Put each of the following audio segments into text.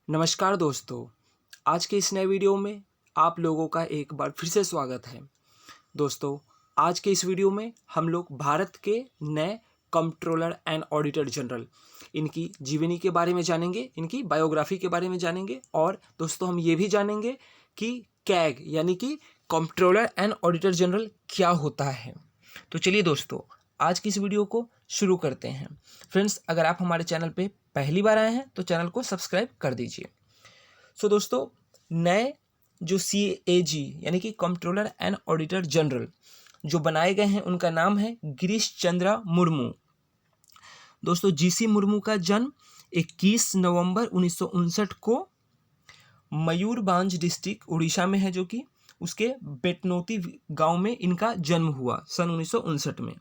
नमस्कार दोस्तों। आज के इस नए वीडियो में आप लोगों का एक बार फिर से स्वागत है। दोस्तों, आज के इस वीडियो में हम लोग भारत के नए कंट्रोलर एंड ऑडिटर जनरल इनकी जीवनी के बारे में जानेंगे, इनकी बायोग्राफी के बारे में जानेंगे और दोस्तों हम ये भी जानेंगे कि कैग यानी कि कंट्रोलर एंड ऑडिटर जनरल क्या होता है। तो चलिए दोस्तों, आज की इस वीडियो को शुरू करते हैं। फ्रेंड्स, अगर आप हमारे चैनल पे पहली बार आए हैं तो चैनल को सब्सक्राइब कर दीजिए। दोस्तों, नए जो CAG यानी कि कंट्रोलर एंड ऑडिटर जनरल जो बनाए गए हैं उनका नाम है गिरीश चंद्रा मुर्मू। दोस्तों, GC मुर्मू का जन्म 21 नवंबर 1959 को मयूरभंज डिस्ट्रिक्ट उड़ीसा में है, जो कि उसके बेटनोती गांव में इनका जन्म हुआ सन 1959 में।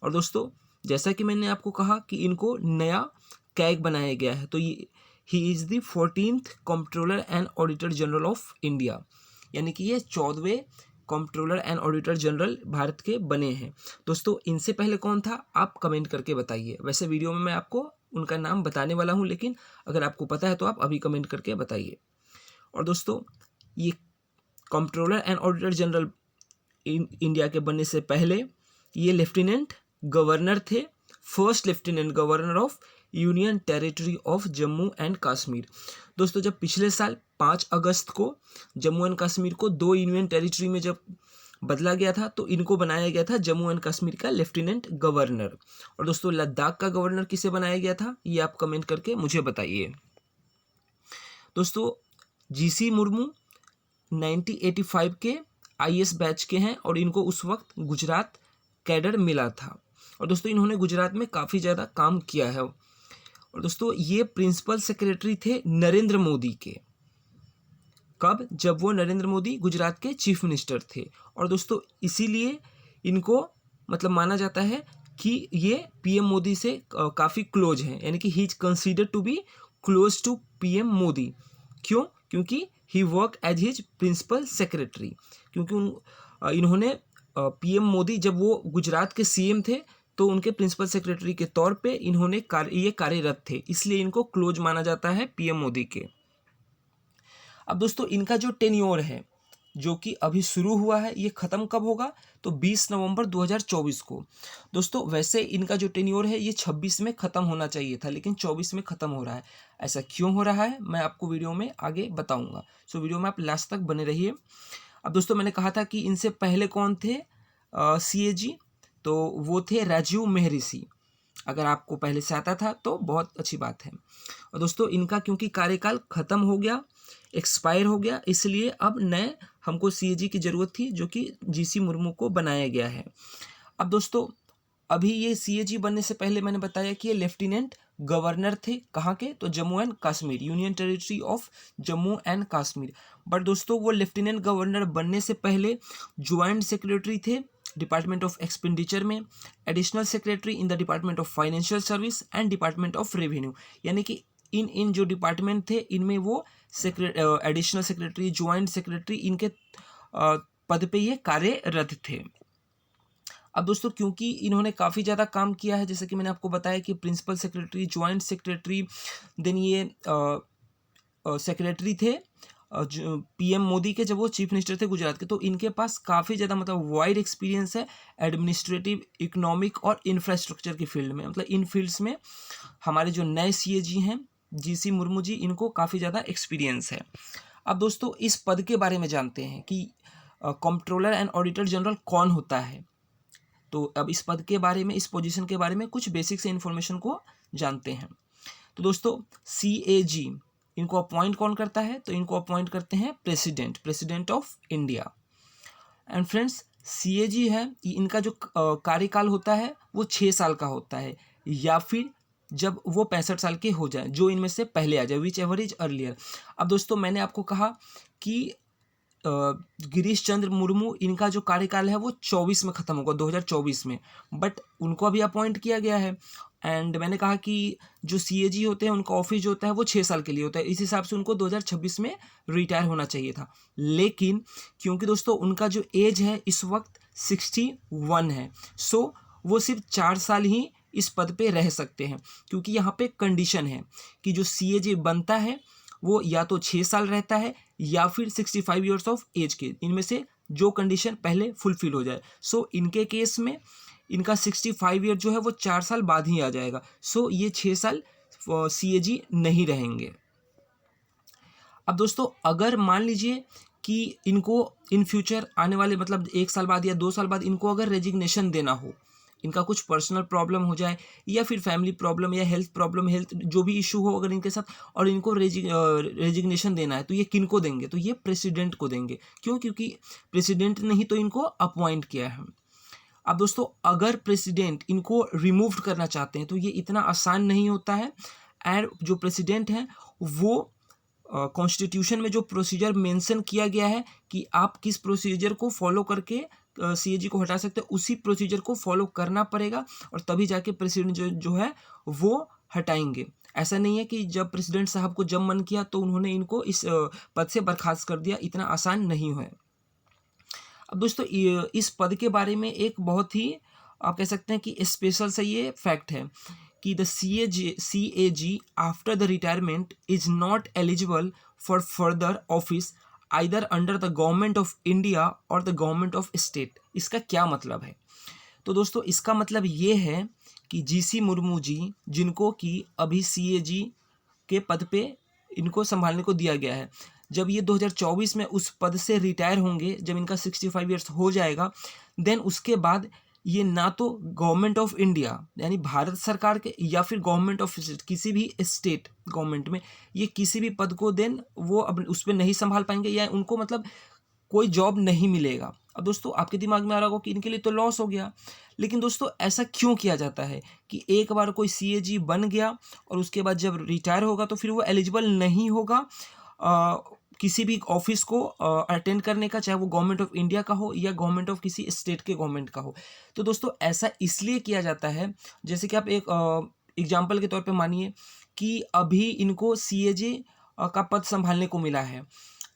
और दोस्तों, जैसा कि मैंने आपको कहा कि इनको नया कैग बनाया गया है, तो ये he is the 14th controller and auditor general of India, यानी कि ये 14वें कंट्रोलर एंड ऑडिटर जनरल भारत के बने हैं। दोस्तों, इनसे पहले कौन था आप कमेंट करके बताइए। वैसे वीडियो में मैं आपको उनका नाम बताने वाला हूँ, लेकिन अगर आपको पता है तो आप अभी कमेंट करके बताइए। और दोस्तों, ये controller and auditor general India के बनने से पहले ये लेफ्टिनेंट गवर्नर थे, first lieutenant governor of union territory of Jammu and Kashmir. दोस्तों, जब पिछले साल 5 अगस्त को जम्मू एंड कश्मीर को 2 यूनियन टेरिटरी में जब बदला गया था, तो इनको बनाया गया था जम्मू एंड कश्मीर का लेफ्टिनेंट गवर्नर। और दोस्तों, लद्दाख का गवर्नर किसे बनाया गया था ये आप कमेंट करके मुझे बताइए। दोस्तों, GC मुर्मू 1985 के IS बैच के हैं और इनको उस वक्त गुजरात कैडर मिला था। और दोस्तों, इन्होंने गुजरात में काफ़ी ज़्यादा काम किया है। और दोस्तों, ये प्रिंसिपल सेक्रेटरी थे नरेंद्र मोदी के। कब? जब वो नरेंद्र मोदी गुजरात के चीफ मिनिस्टर थे। और दोस्तों, इसीलिए इनको मतलब माना जाता है कि ये PM मोदी से काफ़ी क्लोज हैं, यानी कि he is consider to be close to PM Modi. क्यों? क्योंकि he work as his principal secretary, क्योंकि इन्होंने PM मोदी जब वो गुजरात के CM थे तो उनके प्रिंसिपल सेक्रेटरी के तौर पे इन्होंने ये कार्यरत थे, इसलिए इनको क्लोज माना जाता है PM मोदी के। अब दोस्तों, इनका जो टेन्योर है जो कि अभी शुरू हुआ है, ये ख़त्म कब होगा? तो 20 नवंबर 2024 को। दोस्तों, वैसे इनका जो टेन्योर है ये 26 में ख़त्म होना चाहिए था, लेकिन 24 में ख़त्म हो रहा है। ऐसा क्यों हो रहा है मैं आपको वीडियो में आगे बताऊंगा। वीडियो में आप लास्ट तक बने रहिए। अब दोस्तों, मैंने कहा था कि इनसे पहले कौन थे CAG, तो वो थे राजीव मेहरिषि। अगर आपको पहले से आता था तो बहुत अच्छी बात है। और दोस्तों, इनका क्योंकि कार्यकाल ख़त्म हो गया, एक्सपायर हो गया, इसलिए अब नए हमको CAG की ज़रूरत थी, जो कि GC मुर्मू को बनाया गया है। अब दोस्तों, अभी ये CAG बनने से पहले मैंने बताया कि ये लेफ्टिनेंट गवर्नर थे, कहाँ के? तो Jammu and Kashmir, union territory of Jammu and Kashmir. But दोस्तों, वो लेफ्टिनेंट गवर्नर बनने से पहले ज्वाइंट सेक्रेटरी थे डिपार्टमेंट ऑफ एक्सपेंडिचर में, additional secretary in the department of financial service and department of revenue, यानी कि इन जो डिपार्टमेंट थे इनमें वो एडिशनल सेक्रेटरी, ज्वाइंट सेक्रेटरी, इनके पद पे ये कार्यरत थे। अब दोस्तों, क्योंकि इन्होंने काफ़ी ज़्यादा काम किया है, जैसे कि मैंने आपको बताया कि principal secretary, joint secretary, then ये सेक्रेटरी थे जो PM मोदी के जब वो चीफ मिनिस्टर थे गुजरात के, तो इनके पास काफ़ी ज़्यादा मतलब वाइड एक्सपीरियंस है एडमिनिस्ट्रेटिव, इकोनॉमिक और इंफ्रास्ट्रक्चर की फील्ड में। मतलब इन फील्ड्स में हमारे जो नए CAG हैं GC मुर्मू जी, इनको काफ़ी ज़्यादा एक्सपीरियंस है। अब दोस्तों, इस पद के बारे में जानते हैं कि कंट्रोलर एंड ऑडिटर जनरल कौन होता है। तो अब इस पद के बारे में, इस पोजीशन के बारे में कुछ बेसिक से इन्फॉर्मेशन को जानते हैं। तो दोस्तों, CAG इनको अपॉइंट कौन करता है? तो इनको अपॉइंट करते हैं president of India. And friends, CAG है, इनका जो कार्यकाल होता है वो 6 साल का होता है, या फिर जब वो 65 साल के हो जाए, जो इनमें से पहले आ जाए, विच एवर इज अर्लियर। अब दोस्तों, मैंने आपको कहा कि गिरीश चंद्र मुर्मू, इनका जो कार्यकाल है वो 24 में ख़त्म होगा, 2024 में, बट उनको अभी अपॉइंट किया गया है। एंड मैंने कहा कि जो CAG होते हैं उनका ऑफिस जो होता है वो 6 साल के लिए होता है, इस हिसाब से उनको 2026 में रिटायर होना चाहिए था। लेकिन क्योंकि दोस्तों उनका जो एज है इस वक्त 61 है, सो वो सिर्फ 4 साल ही इस पद पे रह सकते हैं, क्योंकि यहाँ पे कंडीशन है कि जो CAG बनता है वो या तो 6 साल रहता है या फिर 65 ईयर्स ऑफ एज के, इनमें से जो कंडीशन पहले फुलफिल हो जाए। सो इनके केस में इनका 65 ईयर जो है वो 4 साल बाद ही आ जाएगा। सो ये 6 साल CAG नहीं रहेंगे। अब दोस्तों अगर मान लीजिए कि इनको इन फ्यूचर आने वाले मतलब 1 साल बाद या 2 साल बाद इनको अगर रेजिग्नेशन देना हो, इनका कुछ पर्सनल प्रॉब्लम हो जाए या फिर फैमिली प्रॉब्लम या हेल्थ प्रॉब्लम, हेल्थ जो भी इशू हो अगर इनके साथ, और इनको रेजिग्नेशन देना है, तो ये किनको देंगे? तो ये प्रेसिडेंट को देंगे। क्यों? क्योंकि प्रेसिडेंट ने ही तो इनको अपॉइंट किया है। अब दोस्तों अगर प्रेसिडेंट इनको रिमूव करना चाहते हैं तो ये इतना आसान नहीं होता है। एंड जो प्रेसिडेंट है वो कॉन्स्टिट्यूशन में जो प्रोसीजर मेंशन किया गया है कि आप किस प्रोसीजर को फॉलो करके CAG को हटा सकते हैं, उसी प्रोसीजर को फॉलो करना पड़ेगा और तभी जाके प्रेसिडेंट जो है वो हटाएंगे। ऐसा नहीं है कि जब प्रेसिडेंट साहब को जब मन किया तो उन्होंने इनको इस पद से बर्खास्त कर दिया, इतना आसान नहीं है। अब दोस्तों इस पद के बारे में एक बहुत ही आप कह सकते हैं कि स्पेशल सा ये फैक्ट है कि the CAG after the retirement is not eligible for further office either under the government of India और द गवर्नमेंट ऑफ स्टेट। इसका क्या मतलब है? तो दोस्तों इसका मतलब ये है कि GC मुर्मू जी, जिनको कि अभी CAG के पद पे इनको संभालने को दिया गया है, जब ये 2024 में उस पद से रिटायर होंगे, जब इनका 65 ईयर्स हो जाएगा, देन उसके बाद ये ना तो गवर्नमेंट ऑफ इंडिया यानी भारत सरकार के या फिर गवर्नमेंट ऑफ किसी भी स्टेट गवर्नमेंट में ये किसी भी पद को देन वो अब उस पर नहीं संभाल पाएंगे या उनको मतलब कोई जॉब नहीं मिलेगा। अब दोस्तों आपके दिमाग में आ रहा होगा कि इनके लिए तो लॉस हो गया, लेकिन दोस्तों ऐसा क्यों किया जाता है कि एक बार कोई CAG बन गया और उसके बाद जब रिटायर होगा तो फिर वो एलिजिबल नहीं होगा किसी भी ऑफिस को अटेंड करने का, चाहे वो गवर्नमेंट ऑफ इंडिया का हो या गवर्नमेंट ऑफ किसी स्टेट के गवर्नमेंट का हो। तो दोस्तों ऐसा इसलिए किया जाता है, जैसे कि आप एक एग्जाम्पल के तौर पे मानिए कि अभी इनको CAG का पद संभालने को मिला है।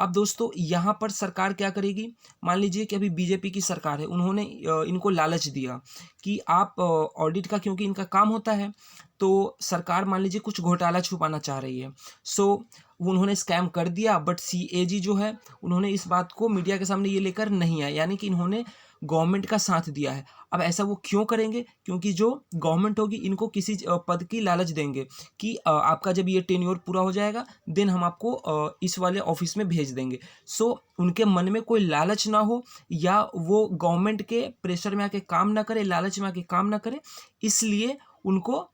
अब दोस्तों यहाँ पर सरकार क्या करेगी? मान लीजिए कि अभी BJP की सरकार है, उन्होंने इनको लालच दिया कि आप ऑडिट का, क्योंकि इनका काम होता है, तो सरकार मान लीजिए कुछ घोटाला छुपाना चाह रही है, सो उन्होंने स्कैम कर दिया, बट CAG जो है उन्होंने इस बात को मीडिया के सामने ये लेकर नहीं आए, यानी कि इन्होंने गवर्नमेंट का साथ दिया है। अब ऐसा वो क्यों करेंगे? क्योंकि जो गवर्नमेंट होगी इनको किसी पद की लालच देंगे कि आपका जब ये टेन्योर पूरा हो जाएगा देन हम आपको इस वाले ऑफिस में भेज देंगे। सो उनके मन में कोई लालच ना हो या वो गवर्नमेंट के प्रेशर में आके काम ना करे, लालच में आके काम ना करे, इसलिए उनको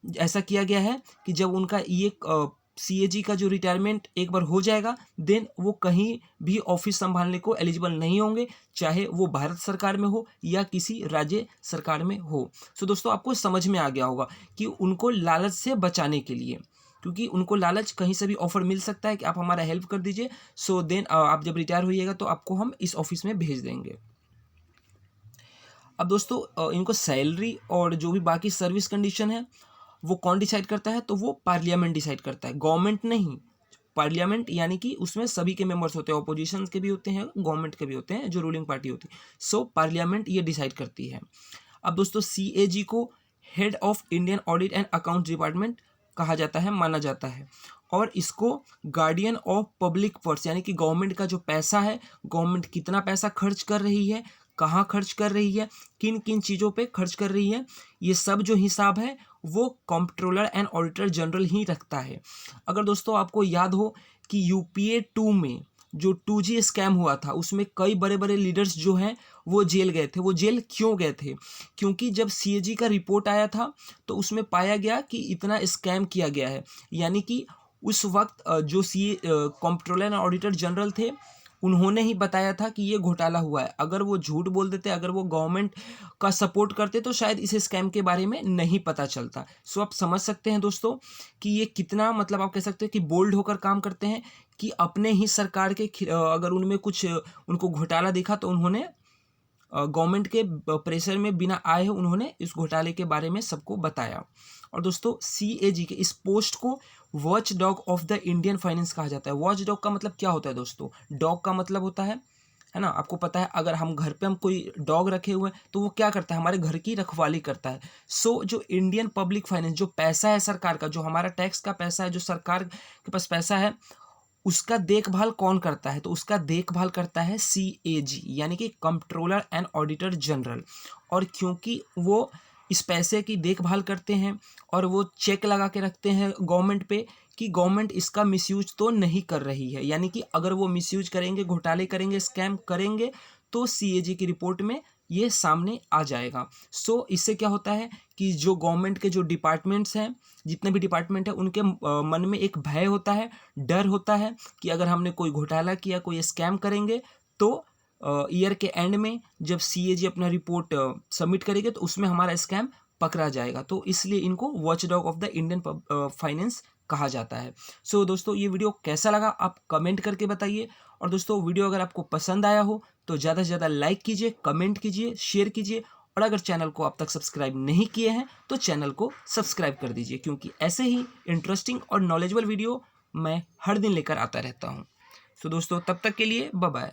ऐसा किया गया है कि जब उनका ये CAG का जो रिटायरमेंट एक बार हो जाएगा देन वो कहीं भी ऑफिस संभालने को एलिजिबल नहीं होंगे, चाहे वो भारत सरकार में हो या किसी राज्य सरकार में हो। सो दोस्तों आपको समझ में आ गया होगा कि उनको लालच से बचाने के लिए, क्योंकि उनको लालच कहीं से भी ऑफर मिल सकता है कि आप हमारा हेल्प कर दीजिए, सो देन आप जब रिटायर होइएगा तो आपको हम इस ऑफिस में भेज देंगे। अब दोस्तों इनको सैलरी और जो भी बाकी सर्विस कंडीशन है वो कौन डिसाइड करता है? तो वो पार्लियामेंट डिसाइड करता है, गवर्नमेंट नहीं। पार्लियामेंट यानी कि उसमें सभी के मेंबर्स होते हैं, ऑपोजिशन के भी होते हैं, गवर्नमेंट के भी होते हैं, जो रूलिंग पार्टी होती है। सो पार्लियामेंट ये डिसाइड करती है। अब दोस्तों CAG को head of Indian audit and account department कहा जाता है, माना जाता है, और इसको गार्डियन ऑफ पब्लिक पर्स यानी कि गवर्नमेंट का जो पैसा है, गवर्नमेंट कितना पैसा खर्च कर रही है, कहाँ खर्च कर रही है, किन किन चीज़ों पे खर्च कर रही है, ये सब जो हिसाब है वो कंट्रोलर एंड ऑडिटर जनरल ही रखता है। अगर दोस्तों आपको याद हो कि UPA 2 में जो 2G स्कैम हुआ था उसमें कई बड़े बड़े लीडर्स जो हैं वो जेल गए थे। वो जेल क्यों गए थे? क्योंकि जब CAG का रिपोर्ट आया था तो उसमें पाया गया कि इतना स्कैम किया गया है, यानी कि उस वक्त जो कंट्रोलर एंड ऑडिटर जनरल थे उन्होंने ही बताया था कि ये घोटाला हुआ है। अगर वो झूठ बोल देते, अगर वो गवर्नमेंट का सपोर्ट करते तो शायद इस स्कैम के बारे में नहीं पता चलता। सो आप समझ सकते हैं दोस्तों कि ये कितना मतलब आप कह सकते हैं कि बोल्ड होकर काम करते हैं कि अपने ही सरकार के अगर उनमें कुछ उनको घोटाला दिखा तो उन्होंने गवर्नमेंट के प्रेशर में बिना आए उन्होंने इस घोटाले के बारे में सबको बताया। और दोस्तों CAG के इस पोस्ट को watch dog of the Indian finance कहा जाता है। वॉच डॉग का मतलब क्या होता है दोस्तों? डॉग का मतलब होता है है ना। आपको पता है अगर हम घर पे हम कोई डॉग रखे हुए हैं तो वो क्या करता है, हमारे घर की रखवाली करता है। सो जो इंडियन पब्लिक फाइनेंस, जो पैसा है सरकार का, जो हमारा टैक्स का पैसा है, जो सरकार के पास पैसा है, उसका देखभाल कौन करता है, तो उसका देखभाल करता है CAG यानी कि कंट्रोलर एंड ऑडिटर जनरल। और क्योंकि वो इस पैसे की देखभाल करते हैं और वो चेक लगा के रखते हैं गवर्नमेंट पे कि गवर्नमेंट इसका मिसयूज तो नहीं कर रही है, यानी कि अगर वो मिसयूज करेंगे, घोटाले करेंगे, स्कैम करेंगे तो CAG की रिपोर्ट में ये सामने आ जाएगा। सो इससे क्या होता है कि जो गवर्नमेंट के जो डिपार्टमेंट्स हैं, जितने भी डिपार्टमेंट हैं, उनके मन में एक भय होता है, डर होता है कि अगर हमने कोई घोटाला किया, कोई स्कैम करेंगे तो ईयर के एंड में जब CAG अपना रिपोर्ट सबमिट करेंगे तो उसमें हमारा स्कैम पकड़ा जाएगा। तो इसलिए इनको watchdog of the Indian finance कहा जाता है। सो दोस्तों ये वीडियो कैसा लगा आप कमेंट करके बताइए। और दोस्तों वीडियो अगर आपको पसंद आया हो तो ज़्यादा से ज़्यादा लाइक कीजिए, कमेंट कीजिए, शेयर कीजिए। और अगर चैनल को अब तक सब्सक्राइब नहीं किए हैं तो चैनल को सब्सक्राइब कर दीजिए, क्योंकि ऐसे ही इंटरेस्टिंग और नॉलेजेबल वीडियो मैं हर दिन लेकर आता रहता हूँ। सो दोस्तों तब तक के लिए बाय बाय।